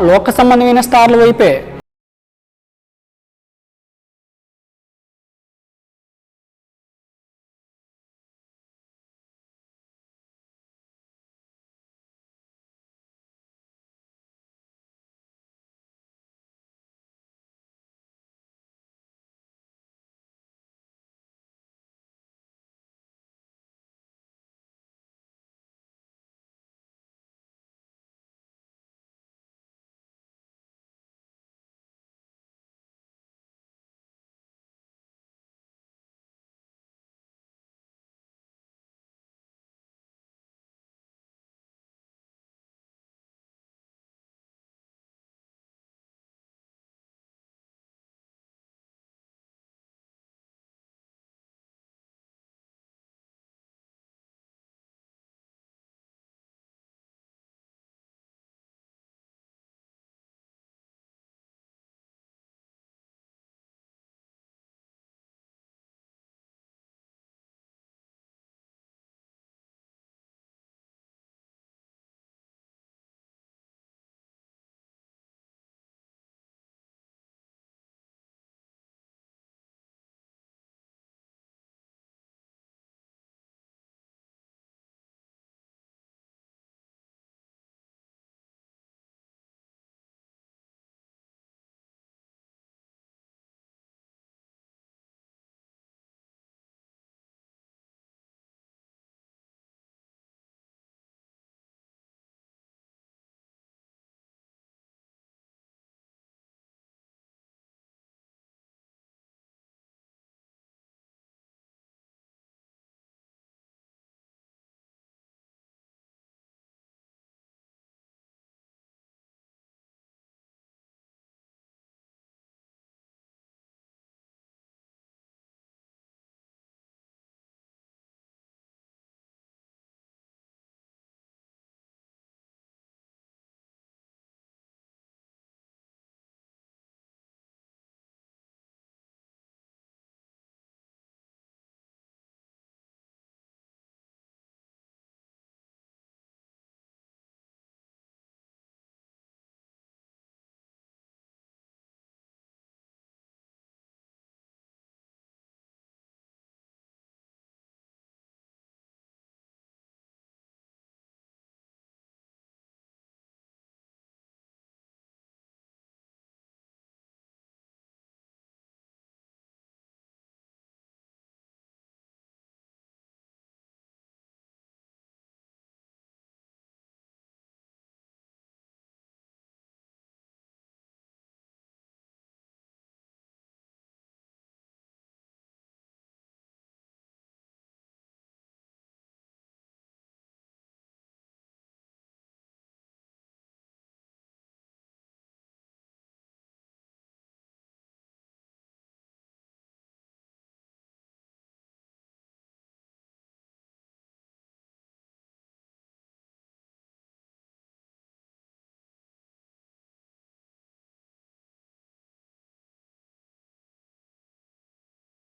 లోక సంబంధమైన స్టార్ల వైపే.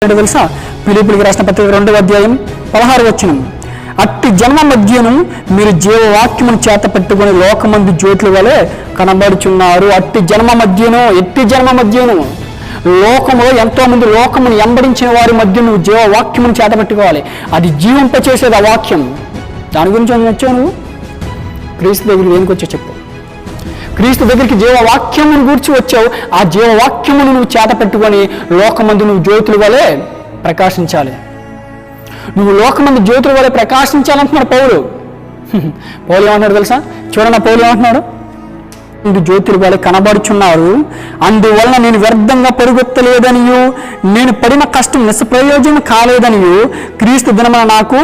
తెలుసా? ఫిలిప్పీయులకు రాసిన పత్రిక 2వ అధ్యాయం 16వ వచనం. అట్టి జన్మ మధ్యను మీరు జీవవాక్యమును చేత పెట్టుకుని లోకమందు జ్యోతుల వలె కనబడుచున్నారు. అట్టి జన్మ మధ్యను, ఎట్టి జన్మ మధ్యను, లోకములో ఎంతో మంది లోకమును ఎంబడించిన వారి మధ్య నువ్వు జీవవాక్యమును చేత పెట్టుకోవాలి. అది జీవింపచేసేది ఆ వాక్యం. దాని గురించి వచ్చావు నువ్వు. క్రీస్తు దగ్గరికి దేనికి వచ్చావు చెప్పు. క్రీస్తు దగ్గరికి జీవవాక్యమును గూర్చి వచ్చావు. ఆ జీవవాక్యమును నువ్వు చేత పెట్టుకొని లోకమందు నువ్వు జ్యోతుల వలె ప్రకాశించాలి. నువ్వు లోకమందు జ్యోతుల వలె ప్రకాశించాలంటున్నాడు పౌలు. పౌలు ఏమంటున్నాడు తెలుసా? చూడండి పౌలు ఏమంటున్నాడు? జ్యోతుల వలె కనబడుచున్నారు, అందువలన నేను వ్యర్థంగా పరుగెత్తలేదనియు నేను పడిన కష్టం నిష్ప్రయోజనం కాలేదనియు క్రీస్తు దినమున నాకు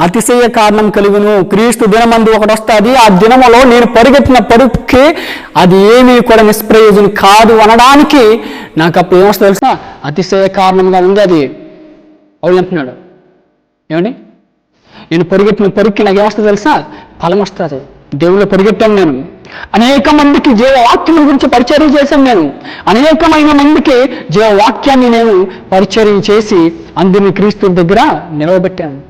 అతిశయ కారణం కలుగును. క్రీస్తు దినమందు ఒకటి వస్తుంది. ఆ దినములో నేను పరుగెత్తిన పరుగుకి అది ఏమీ కూడా నిష్ప్రయోజనం కాదు అనడానికి నాకు అప్పుడు ఏమొస్తుంది తెలుసా? అతిశయ కారణంగా ఉంది. అది అవును అంటున్నాడు. ఏమండి, నేను పరుగెట్టిన పరుగుకి నాకు ఏమొస్తుంది తెలుసా? ఫలం వస్తుంది. దేవుళ్ళు పరిగెట్టాను. నేను అనేక మందికి జీవవాక్యం గురించి పరిచర్య చేశాను. నేను అనేకమైన మందికి జీవవాక్యాన్ని నేను పరిచర్య చేసి అందరినీ క్రీస్తు దగ్గర నిలవబెట్టాను.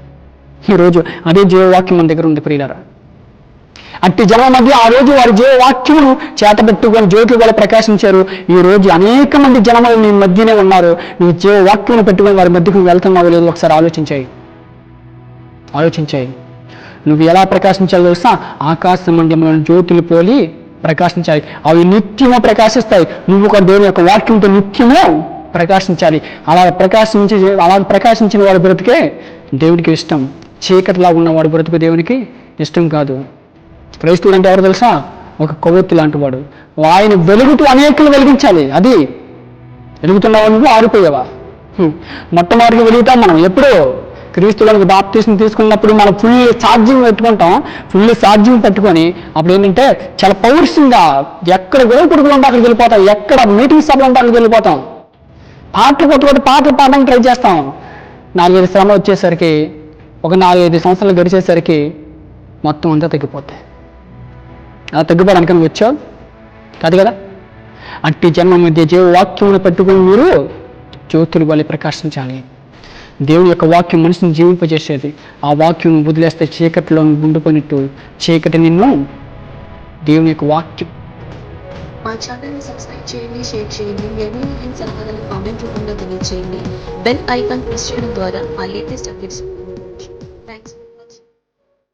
ఈరోజు అదే జీవవాక్యం మన దగ్గర ఉంది ప్రియులారా. అట్టి జనం మధ్య ఆ రోజు వారి జీవవాక్యమును చేతబెట్టుకొని జ్యోతుల వల్ల ప్రకాశించారు. ఈ రోజు అనేక మంది జనములు నీ మధ్యనే ఉన్నారు. నీ జీవవాక్యమును పెట్టుకొని వారి మధ్యకు వెళ్తున్నావు లేదు ఒకసారి ఆలోచించాయి. నువ్వు ఎలా ప్రకాశించాలో తెలుసా? ఆకాశ మండలంలోని జ్యోతులు పోలి ప్రకాశించాలి. అవి నిత్యము ప్రకాశిస్తాయి. నువ్వు ఒక దేవుని యొక్క వాక్యంతో నిత్యము ప్రకాశించాలి. అలా ప్రకాశించిన వాడి బ్రతికే దేవునికి ఇష్టం. చీకటిలా ఉన్నవాడు బ్రతుకు దేవునికి ఇష్టం కాదు. క్రైస్తవుడు అంటే ఎవరు తెలుసా? ఒక కొవ్వొత్తి లాంటి వాడు. ఆయన వెలుగుతూ అనేకులు వెలిగించాలి. అది వెలుగుతున్నావా? నువ్వు ఆరిపోయావా? మొట్టమొదటిగా వెలుగుతాం మనం ఎప్పుడో క్రీస్తులకు బాప్తీసం తీసుకున్నప్పుడు మనం ఫుల్ ఛార్జింగ్ పెట్టుకుంటాం. ఫుల్ ఛార్జింగ్ పెట్టుకొని అప్పుడు ఏంటంటే చాలా పౌరుషంగా ఎక్కడ గొడవ పుడుకులు ఉంటే అక్కడికి వెళ్ళిపోతాం. ఎక్కడ మీటింగ్ సభలు ఉంటే అక్కడికి వెళ్ళిపోతాం. పాటలు పాడడానికి ట్రై చేస్తాం. 4-5 శ్రమలు వచ్చేసరికి, ఒక 4-5 సంవత్సరాలు గడిచేసరికి మొత్తం అంతా తగ్గిపోతాయి. అలా తగ్గిపోవడానికి నువ్వు వచ్చావు కాదు కదా. అట్టి జన్మ మధ్య జీవవాక్యమును పెట్టుకుని మీరు జ్యోతులు వలె ప్రకాశించాలి. దేవుని యొక్క వాక్యం మనిషిని జీవింపజేసేది. ఆ వాక్యం వదిలేస్తే చీకటిలో గుండిపోయినట్టు చీకటి నిన్ను దేవుని యొక్క వాక్యం. మా ఛానల్ని సబ్స్క్రైబ్ చేయండి, షేర్ చేయండి, మీ సలహాలను కామెంట్ రూపంలో తెలియజేయండి. బెల్ ఐకాన్ ప్రెస్ చేయడం ద్వారా మా లేటెస్ట్ అప్డేట్స్